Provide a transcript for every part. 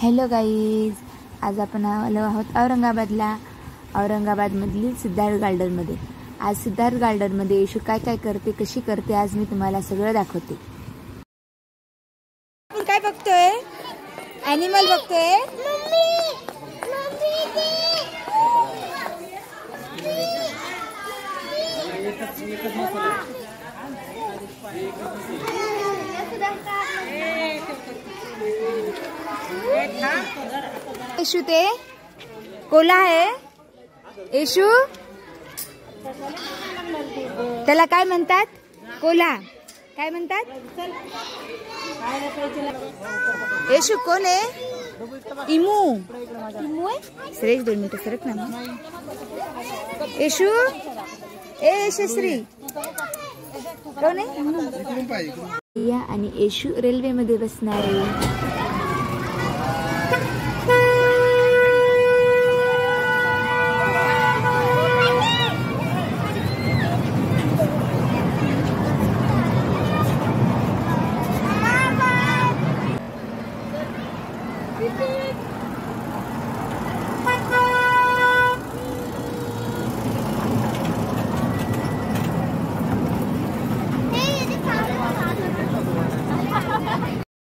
Hello guys, आज आपण आलो आहोत औरंगाबादला. औरंगाबादमधील सिद्धार्थ गार्डनमध्ये. आज सिद्धार्थ गार्डनमध्ये येशू काय काय करते, कशी करते, आज मी तुम्हाला सगळं दाखवते. आपण काय बघतोय? ॲनिमल बघतोय. येशू ते कोला आहे. येशू त्याला काय म्हणतात? कोला काय म्हणतात? येशू कोण आहे? इमू. श्रेष 2 मिनिटं सरक ना. येशू ए यशस्वी कोण आहे? या आणि येशू रेल्वे मध्ये बसणार आहे.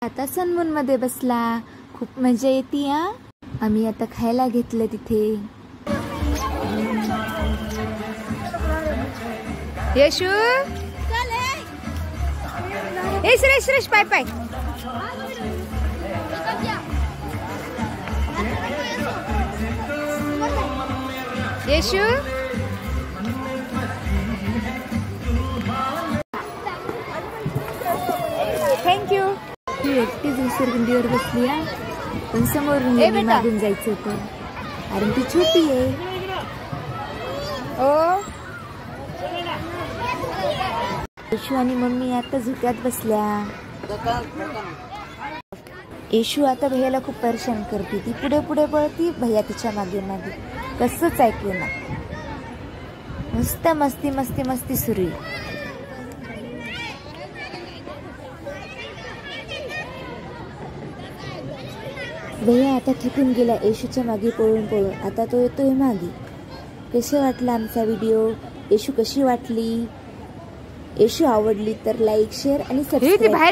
आता सनमून मध्ये बसला. खूप मजा येते. आम्ही आता खायला घेतलं तिथे. येशू ए श्रेष श्रेष पाय पाय. येशू थँक्यू. ती एकटीच घसरगुंडीवर बसली आहे, पण समोरून मागून जायचं होतं कारण ती छोटी आहे. ओ येशू आणि मम्मी आता झुक्यात बसल्या. येशू आता भैयाला खूप परेशान करते. ती पुढे पुढे पळती, भैया तिच्या मागे मागे. कसंच ऐकू ना. मस्त मस्ती मस्ती मस्ती सुरू आहे. भैया आता थकून गेला येशूच्या मागे पळून पळून. आता तो येतोय मागे. कसे वाटला आमचा व्हिडिओ? येशू कशी वाटली? येशू आवडली तर लाईक, शेअर आणि सबस्क्राईब.